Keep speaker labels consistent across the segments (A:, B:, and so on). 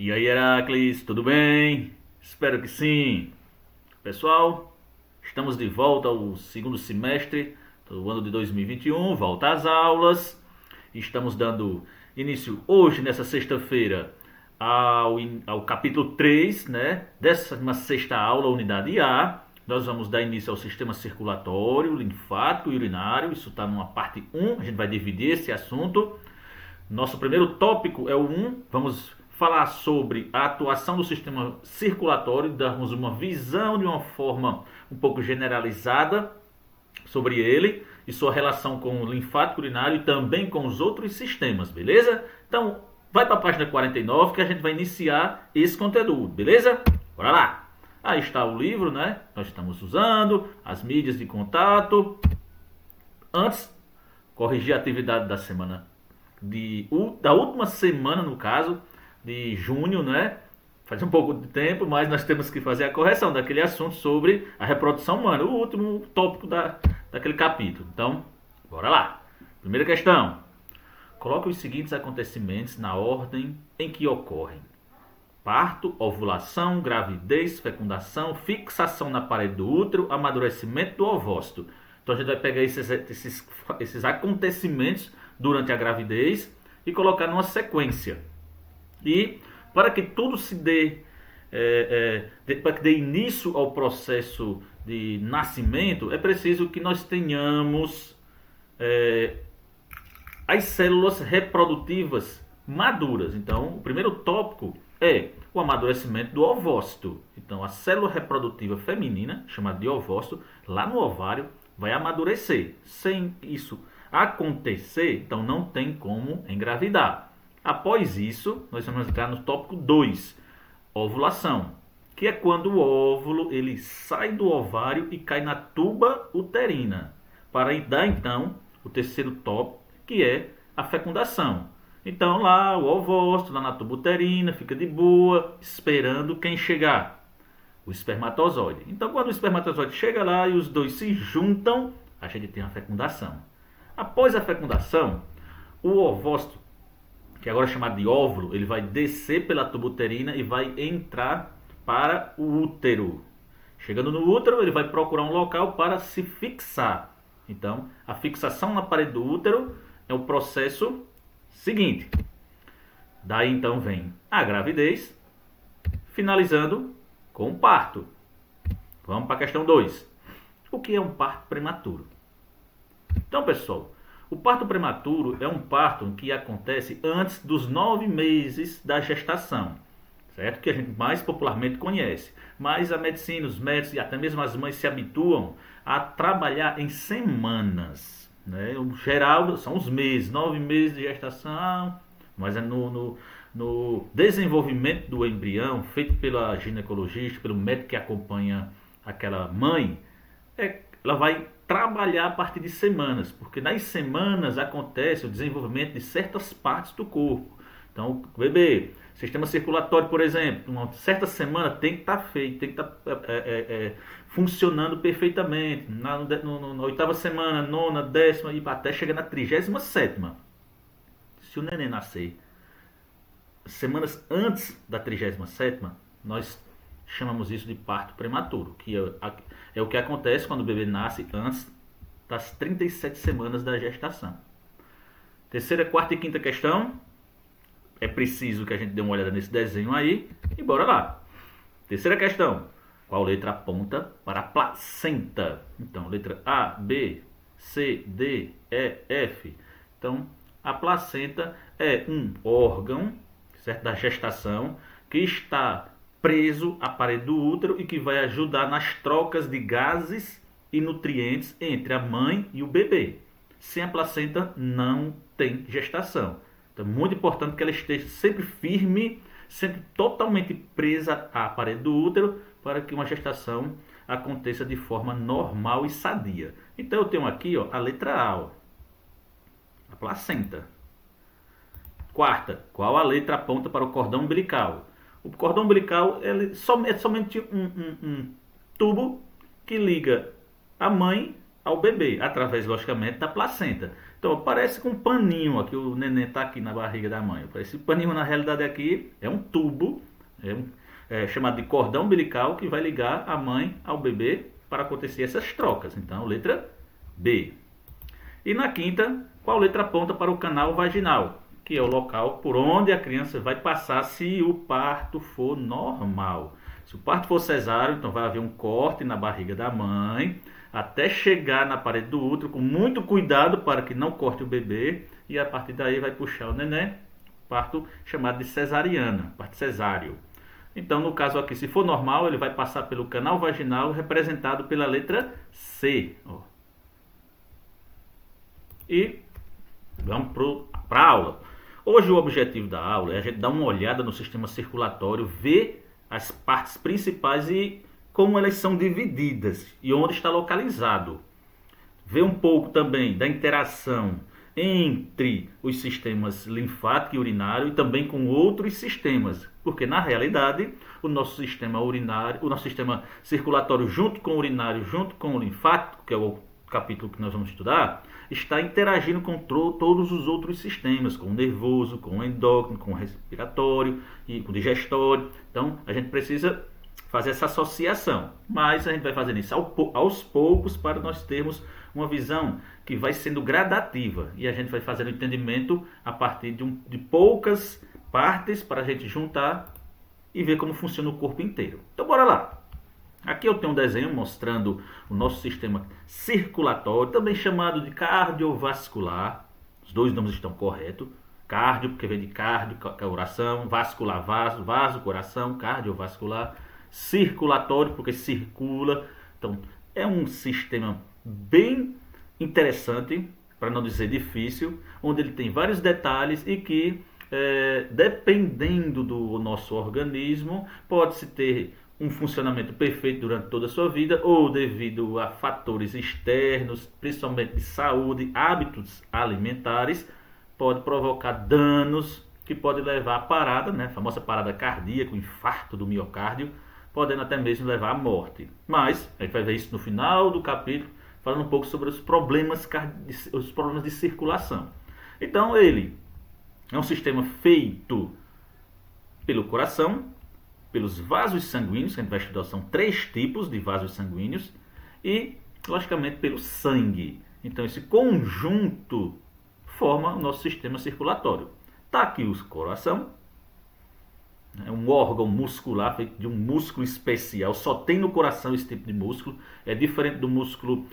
A: E aí, Heracles, tudo bem? Espero que sim. Pessoal, estamos de volta ao segundo semestre do ano de 2021, volta às aulas. Estamos dando início hoje, nessa sexta-feira, ao capítulo 3, né? 16ª aula, unidade A. Nós vamos dar início ao sistema circulatório, linfático e urinário. Isso está numa parte 1, a gente vai dividir esse assunto. Nosso primeiro tópico é o 1. Vamos falar sobre a atuação do sistema circulatório, darmos uma visão de uma forma um pouco generalizada sobre ele e sua relação com o linfático urinário e também com os outros sistemas, beleza? Então, vai para a página 49 que a gente vai iniciar esse conteúdo, beleza? Bora lá! Aí está o livro, né? Nós estamos usando, as mídias de contato. Antes, corrigir a atividade da semana da última semana, no caso, de junho, né? Faz um pouco de tempo, mas nós temos que fazer a correção daquele assunto sobre a reprodução humana, o último tópico daquele capítulo. Então, bora lá. Primeira questão. Coloque os seguintes acontecimentos na ordem em que ocorrem: parto, ovulação, gravidez, fecundação, fixação na parede do útero, amadurecimento do ovócito. Então a gente vai pegar esses acontecimentos durante a gravidez e colocar numa sequência. E para que tudo se dê, para que dê início ao processo de nascimento, é preciso que nós tenhamos as células reprodutivas maduras. Então, o primeiro tópico é o amadurecimento do ovócito. Então, a célula reprodutiva feminina, chamada de ovócito, lá no ovário, vai amadurecer. Sem isso acontecer, então não tem como engravidar. Após isso, nós vamos entrar no tópico 2, ovulação, que é quando o óvulo ele sai do ovário e cai na tuba uterina, para dar então o terceiro tópico, que é a fecundação. Então lá o ovócito, lá na tuba uterina, fica de boa, esperando quem chegar? O espermatozoide. Então quando o espermatozoide chega lá e os dois se juntam, a gente tem a fecundação. Após a fecundação, o ovócito, que agora é chamado de óvulo, ele vai descer pela tuba uterina e vai entrar para o útero. Chegando no útero, ele vai procurar um local para se fixar. Então, a fixação na parede do útero é o processo seguinte. Daí então vem a gravidez, finalizando com o parto. Vamos para a questão 2. O que é um parto prematuro? Então, pessoal, o parto prematuro é um parto que acontece antes dos 9 meses da gestação, certo? Que a gente mais popularmente conhece. Mas a medicina, os médicos e até mesmo as mães se habituam a trabalhar em semanas, né? O geral são os meses, 9 meses de gestação, mas é no desenvolvimento do embrião, feito pela ginecologista, pelo médico que acompanha aquela mãe, ela vai trabalhar a partir de semanas, porque nas semanas acontece o desenvolvimento de certas partes do corpo. Então, o bebê, sistema circulatório, por exemplo, uma certa semana tem que estar feito, tem que estar funcionando perfeitamente. Na 8ª semana, 9ª, 10ª e até chegar na 37ª. Se o neném nascer semanas antes da 37ª, nós chamamos isso de parto prematuro, que é o que acontece quando o bebê nasce antes das 37 semanas da gestação. Terceira, quarta e quinta questão. É preciso que a gente dê uma olhada nesse desenho aí e bora lá. Terceira questão. Qual letra aponta para a placenta? Então, letra A, B, C, D, E, F. Então, a placenta é um órgão, certo, da gestação que está preso à parede do útero e que vai ajudar nas trocas de gases e nutrientes entre a mãe e o bebê. Sem a placenta não tem gestação. Então é muito importante que ela esteja sempre firme, sempre totalmente presa à parede do útero para que uma gestação aconteça de forma normal e sadia. Então eu tenho aqui a letra A, a placenta. Quarta, qual a letra aponta para o cordão umbilical? O cordão umbilical é somente um tubo que liga a mãe ao bebê, através, logicamente, da placenta. Então, parece com um paninho aqui, o neném está aqui na barriga da mãe. Esse paninho, na realidade, aqui é um tubo, chamado de cordão umbilical, que vai ligar a mãe ao bebê para acontecer essas trocas. Então, letra B. E na quinta, qual letra aponta para o canal vaginal? Que é o local por onde a criança vai passar se o parto for normal. Se o parto for cesáreo, então vai haver um corte na barriga da mãe, até chegar na parede do útero, com muito cuidado para que não corte o bebê, e a partir daí vai puxar o neném, parto chamado de cesariana, parto cesáreo. Então, no caso aqui, se for normal, ele vai passar pelo canal vaginal, representado pela letra C. E vamos para a aula. Hoje o objetivo da aula é a gente dar uma olhada no sistema circulatório, ver as partes principais e como elas são divididas e onde está localizado. Ver um pouco também da interação entre os sistemas linfático e urinário e também com outros sistemas, porque na realidade o nosso sistema urinário, o nosso sistema circulatório junto com o urinário, junto com o linfático, que é o capítulo que nós vamos estudar, está interagindo com todos os outros sistemas, com o nervoso, com o endócrino, com o respiratório e com o digestório. Então a gente precisa fazer essa associação, mas a gente vai fazendo isso aos poucos para nós termos uma visão que vai sendo gradativa e a gente vai fazendo entendimento a partir de poucas partes para a gente juntar e ver como funciona o corpo inteiro. Então bora lá! Aqui eu tenho um desenho mostrando o nosso sistema circulatório, também chamado de cardiovascular. Os dois nomes estão corretos. Cardio, porque vem de cardio, coração, vascular, vaso, coração, cardiovascular. Circulatório, porque circula. Então, é um sistema bem interessante, para não dizer difícil, onde ele tem vários detalhes e que, dependendo do nosso organismo, pode-se ter um funcionamento perfeito durante toda a sua vida ou devido a fatores externos, principalmente de saúde, hábitos alimentares, pode provocar danos que pode levar à parada, a famosa parada cardíaca, o infarto do miocárdio, podendo até mesmo levar à morte. Mas a gente vai ver isso no final do capítulo, falando um pouco sobre os problemas de circulação. Então ele é um sistema feito pelo coração, pelos vasos sanguíneos, que a gente vai estudar, são 3 tipos de vasos sanguíneos, e, logicamente, pelo sangue. Então, esse conjunto forma o nosso sistema circulatório. Está aqui o coração, é um órgão muscular feito de um músculo especial, só tem no coração esse tipo de músculo, é diferente do músculo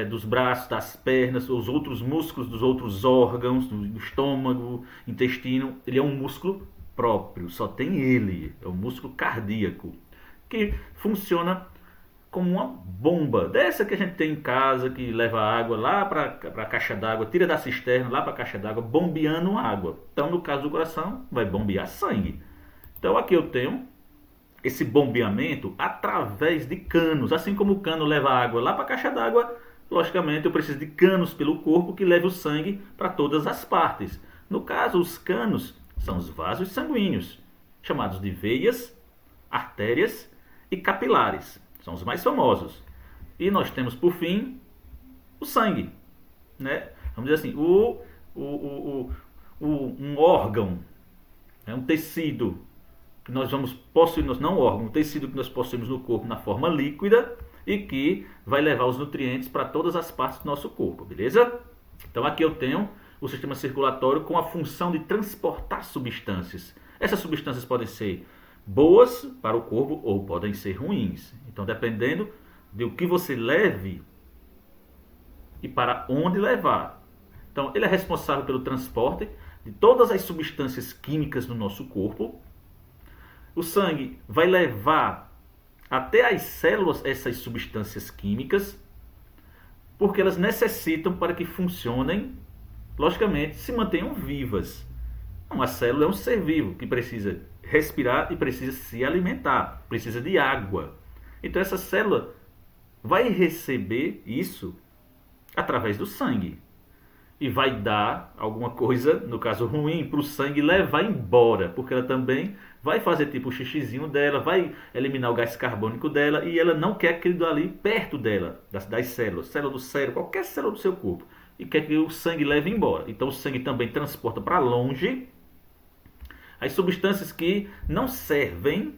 A: dos braços, das pernas, os outros músculos dos outros órgãos, do estômago, intestino, ele é um músculo próprio, só tem ele, é o músculo cardíaco, que funciona como uma bomba, dessa que a gente tem em casa, que leva água lá para a caixa d'água, tira da cisterna lá para a caixa d'água, bombeando água. Então, no caso do coração, vai bombear sangue. Então, aqui eu tenho esse bombeamento através de canos, assim como o cano leva água lá para a caixa d'água, logicamente eu preciso de canos pelo corpo que leve o sangue para todas as partes. No caso, os canos são os vasos sanguíneos, chamados de veias, artérias e capilares. São os mais famosos. E nós temos, por fim, o sangue. Vamos dizer assim, um órgão, um tecido que nós vamos possuir, não órgão, um tecido que nós possuímos no corpo na forma líquida e que vai levar os nutrientes para todas as partes do nosso corpo, beleza? Então aqui eu tenho o sistema circulatório com a função de transportar substâncias. Essas substâncias podem ser boas para o corpo ou podem ser ruins. Então, dependendo do que você leve e para onde levar. Então, ele é responsável pelo transporte de todas as substâncias químicas no nosso corpo. O sangue vai levar até as células essas substâncias químicas, porque elas necessitam para que funcionem, logicamente, se mantenham vivas. Uma célula é um ser vivo que precisa respirar e precisa se alimentar, precisa de água. Então essa célula vai receber isso através do sangue e vai dar alguma coisa, no caso ruim, para o sangue levar embora, porque ela também vai fazer tipo o xixizinho dela, vai eliminar o gás carbônico dela e ela não quer aquilo ali perto dela, das células, célula do cérebro, qualquer célula do seu corpo. e quer que o sangue leve embora. Então o sangue também transporta para longe as substâncias que não servem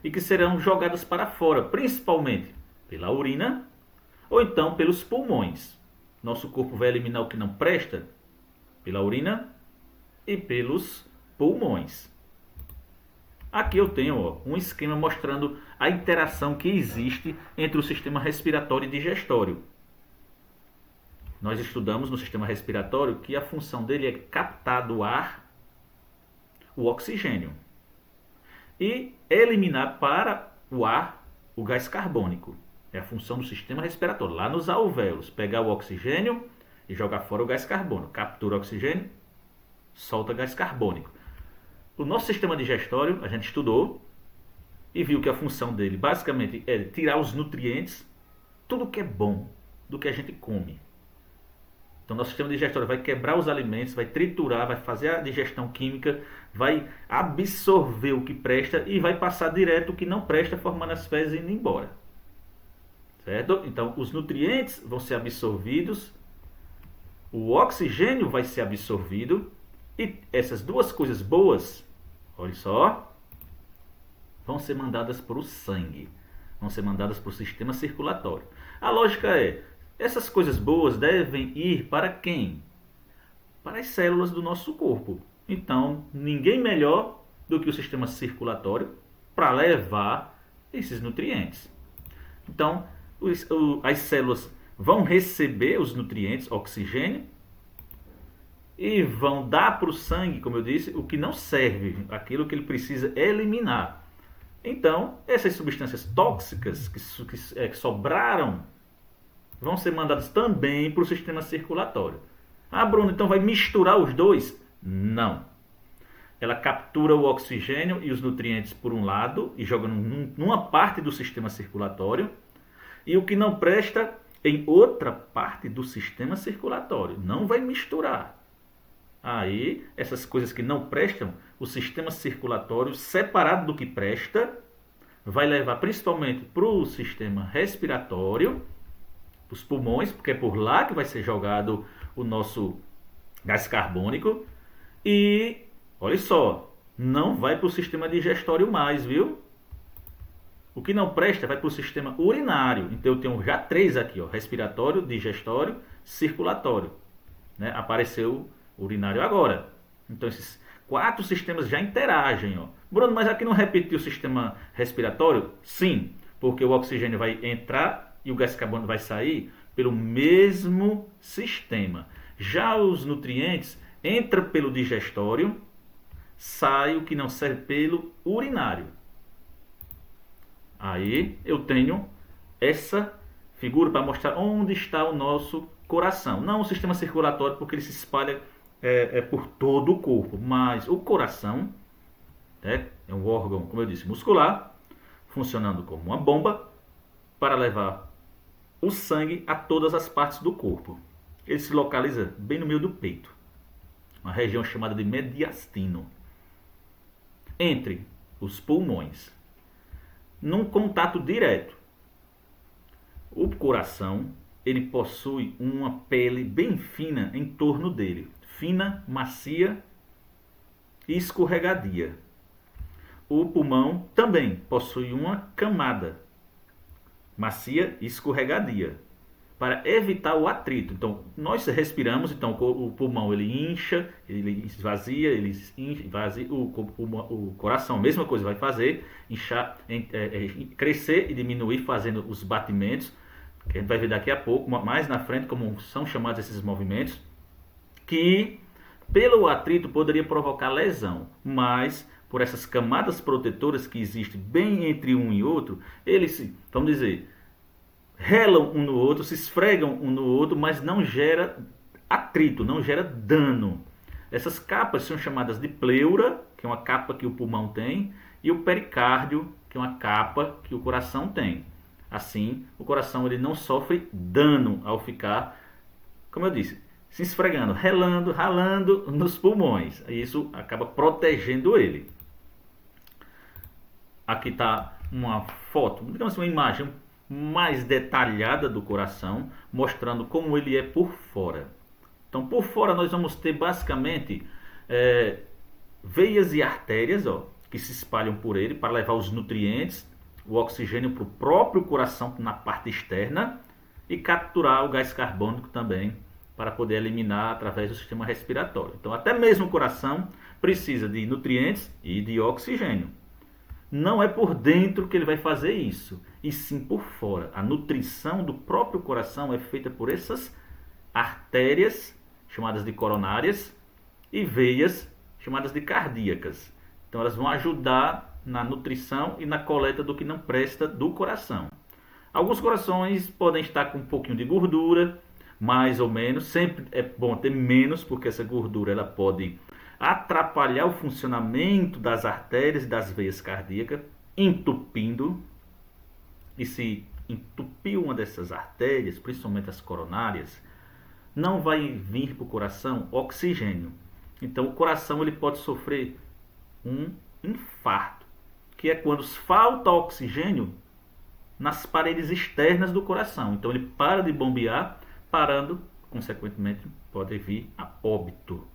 A: e que serão jogadas para fora, principalmente pela urina ou então pelos pulmões. Nosso corpo vai eliminar o que não presta pela urina e pelos pulmões. Aqui eu tenho um esquema mostrando a interação que existe entre o sistema respiratório e digestório. Nós estudamos no sistema respiratório que a função dele é captar do ar o oxigênio e eliminar para o ar o gás carbônico. É a função do sistema respiratório, lá nos alvéolos, pegar o oxigênio e jogar fora o gás carbônico. Captura o oxigênio, solta gás carbônico. O nosso sistema digestório, a gente estudou e viu que a função dele basicamente é tirar os nutrientes, tudo que é bom do que a gente come. Então, nosso sistema digestório vai quebrar os alimentos, vai triturar, vai fazer a digestão química, vai absorver o que presta e vai passar direto o que não presta, formando as fezes e indo embora. Certo? Então, os nutrientes vão ser absorvidos, o oxigênio vai ser absorvido e essas duas coisas boas, olha só, vão ser mandadas para o sangue, vão ser mandadas para o sistema circulatório. A lógica é, essas coisas boas devem ir para quem? Para as células do nosso corpo. Então, ninguém melhor do que o sistema circulatório para levar esses nutrientes. Então, as células vão receber os nutrientes, oxigênio, e vão dar para o sangue, como eu disse, o que não serve, aquilo que ele precisa eliminar. Então, essas substâncias tóxicas que sobraram vão ser mandadas também para o sistema circulatório. Ah, Bruno, então vai misturar os dois? Não. Ela captura o oxigênio e os nutrientes por um lado e joga numa parte do sistema circulatório, e o que não presta em outra parte do sistema circulatório. Não vai misturar. Aí, essas coisas que não prestam, o sistema circulatório, separado do que presta, vai levar principalmente para o sistema respiratório, os pulmões, porque é por lá que vai ser jogado o nosso gás carbônico. E, olha só, não vai para o sistema digestório mais, viu? O que não presta vai para o sistema urinário. Então eu tenho já 3 aqui, ó, respiratório, digestório, circulatório. Né? Apareceu o urinário agora. Então esses 4 sistemas já interagem. Ó. Bruno, mas aqui não repetiu o sistema respiratório? Sim, porque o oxigênio vai entrar e o gás carbônico vai sair pelo mesmo sistema. Já os nutrientes entram pelo digestório, sai o que não serve pelo urinário. Aí eu tenho essa figura para mostrar onde está o nosso coração. Não o sistema circulatório, porque ele se espalha por todo o corpo. Mas o coração é um órgão, como eu disse, muscular, funcionando como uma bomba para levar o sangue a todas as partes do corpo. Ele se localiza bem no meio do peito, uma região chamada de mediastino, entre os pulmões, num contato direto. O coração, ele possui uma pele bem fina em torno dele, fina, macia e escorregadia. O pulmão também possui uma camada macia e escorregadia, para evitar o atrito. Então, nós respiramos, então o pulmão ele incha, ele esvazia, ele esvazia, o coração, a mesma coisa vai fazer, inchar, crescer e diminuir fazendo os batimentos, que a gente vai ver daqui a pouco, mais na frente, como são chamados esses movimentos, que pelo atrito poderia provocar lesão, mas por essas camadas protetoras que existem bem entre um e outro, eles, vamos dizer, relam um no outro, se esfregam um no outro, mas não gera atrito, não gera dano. Essas capas são chamadas de pleura, que é uma capa que o pulmão tem, e o pericárdio, que é uma capa que o coração tem. Assim, o coração ele não sofre dano ao ficar, como eu disse, se esfregando, relando, ralando nos pulmões. Isso acaba protegendo ele. Aqui está uma foto, digamos assim, uma imagem mais detalhada do coração, mostrando como ele é por fora. Então, por fora nós vamos ter basicamente veias e artérias, ó, que se espalham por ele para levar os nutrientes, o oxigênio para o próprio coração na parte externa e capturar o gás carbônico também para poder eliminar através do sistema respiratório. Então, até mesmo o coração precisa de nutrientes e de oxigênio. Não é por dentro que ele vai fazer isso, e sim por fora. A nutrição do próprio coração é feita por essas artérias, chamadas de coronárias, e veias, chamadas de cardíacas. Então elas vão ajudar na nutrição e na coleta do que não presta do coração. Alguns corações podem estar com um pouquinho de gordura, mais ou menos. Sempre é bom ter menos, porque essa gordura ela pode atrapalhar o funcionamento das artérias e das veias cardíacas, entupindo. E se entupir uma dessas artérias, principalmente as coronárias, não vai vir para o coração oxigênio. Então o coração ele pode sofrer um infarto, que é quando falta oxigênio nas paredes externas do coração. Então ele para de bombear, parando, consequentemente pode vir a óbito.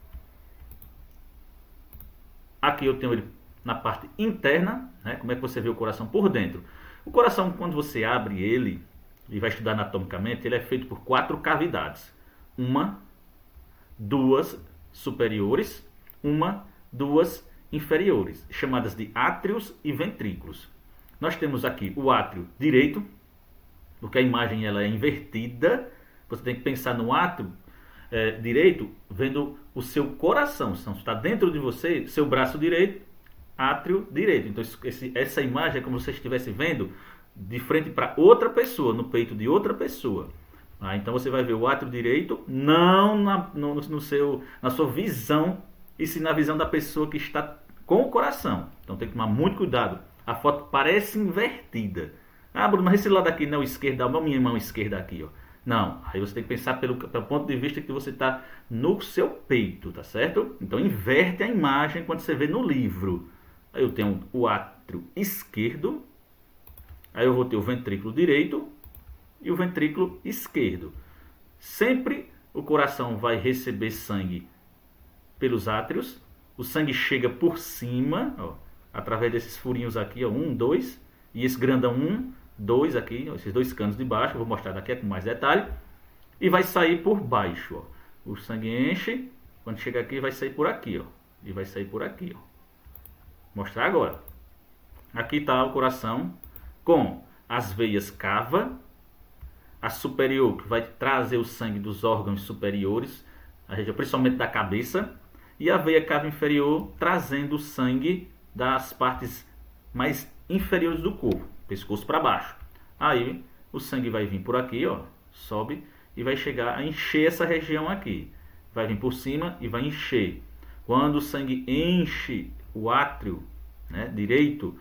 A: Aqui eu tenho ele na parte interna, né? Como é que você vê o coração por dentro? O coração, quando você abre ele e vai estudar anatomicamente, ele é feito por 4 cavidades. 1, 2 superiores, 1, 2 inferiores, chamadas de átrios e ventrículos. Nós temos aqui o átrio direito, porque a imagem ela é invertida. Você tem que pensar no átrio direito, vendo o seu coração. Então, está dentro de você, seu braço direito, átrio direito. Então, essa imagem é como se você estivesse vendo de frente para outra pessoa, no peito de outra pessoa. Então, você vai ver o átrio direito, não na sua visão, e sim na visão da pessoa que está com o coração. Então, tem que tomar muito cuidado. A foto parece invertida. Bruno, mas esse lado aqui não é o esquerdo, a minha mão esquerda aqui, ó. Não, aí você tem que pensar pelo ponto de vista que você está no seu peito, tá certo? Então inverte a imagem quando você vê no livro. Aí eu tenho o átrio esquerdo, aí eu vou ter o ventrículo direito e o ventrículo esquerdo. Sempre o coração vai receber sangue pelos átrios, o sangue chega por cima, ó, através desses furinhos aqui, ó, 1, 2, e esse grandão 1, 2 aqui, ó, esses 2 canos de baixo, eu vou mostrar daqui com mais detalhe, e vai sair por baixo, ó. O sangue enche, quando chega aqui vai sair por aqui, ó, e vai sair por aqui, ó. Mostrar agora. Aqui está o coração com as veias cava, a superior que vai trazer o sangue dos órgãos superiores, a região principalmente da cabeça, e a veia cava inferior trazendo o sangue das partes mais inferiores do corpo, pescoço para baixo. Aí o sangue vai vir por aqui, ó, sobe e vai chegar a encher essa região aqui. Vai vir por cima e vai encher. Quando o sangue enche o átrio, né, direito,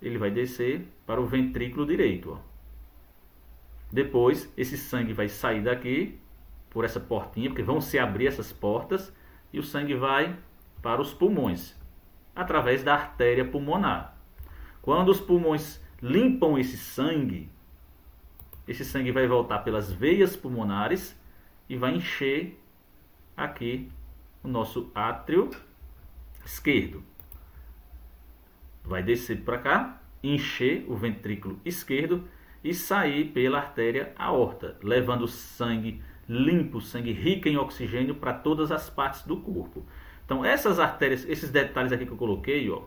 A: ele vai descer para o ventrículo direito, ó. Depois esse sangue vai sair daqui por essa portinha, porque vão se abrir essas portas, e o sangue vai para os pulmões através da artéria pulmonar. Quando os pulmões limpam esse sangue vai voltar pelas veias pulmonares e vai encher aqui o nosso átrio esquerdo. Vai descer para cá, encher o ventrículo esquerdo e sair pela artéria aorta, levando sangue limpo, sangue rico em oxigênio para todas as partes do corpo. Então essas artérias, esses detalhes aqui que eu coloquei, ó,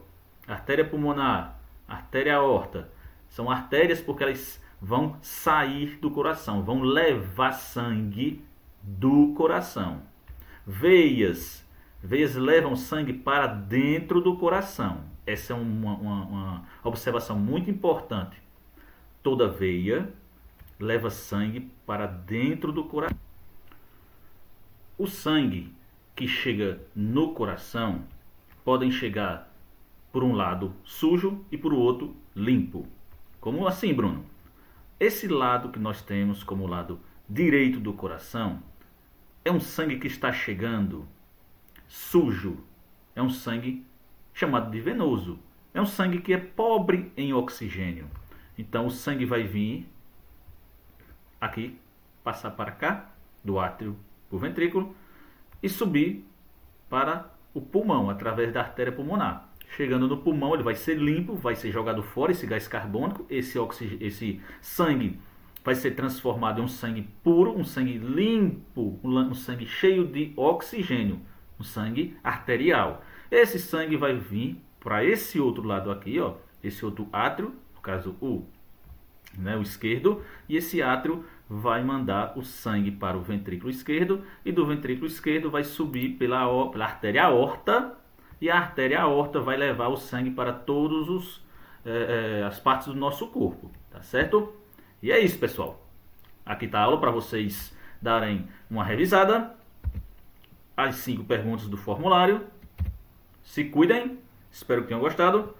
A: artéria pulmonar, artéria aorta, são artérias porque elas vão sair do coração, vão levar sangue do coração. Veias levam sangue para dentro do coração. Essa é uma observação muito importante. Toda veia leva sangue para dentro do coração. O sangue que chega no coração podem chegar por um lado sujo e por outro limpo. Como assim, Bruno? Esse lado que nós temos como lado direito do coração é um sangue que está chegando sujo. É um sangue chamado de venoso. É um sangue que é pobre em oxigênio. Então o sangue vai vir aqui, passar para cá, do átrio para o ventrículo, e subir para o pulmão, através da artéria pulmonar. Chegando no pulmão, ele vai ser limpo, vai ser jogado fora esse gás carbônico, esse sangue vai ser transformado em um sangue puro, um sangue limpo, um sangue cheio de oxigênio, um sangue arterial. Esse sangue vai vir para esse outro lado aqui, ó, esse outro átrio, no caso o esquerdo, e esse átrio vai mandar o sangue para o ventrículo esquerdo, e do ventrículo esquerdo vai subir pela artéria aorta, e a artéria aorta vai levar o sangue para todas as partes do nosso corpo, tá certo? E é isso, pessoal. Aqui está a aula para vocês darem uma revisada. As 5 perguntas do formulário. Se cuidem. Espero que tenham gostado.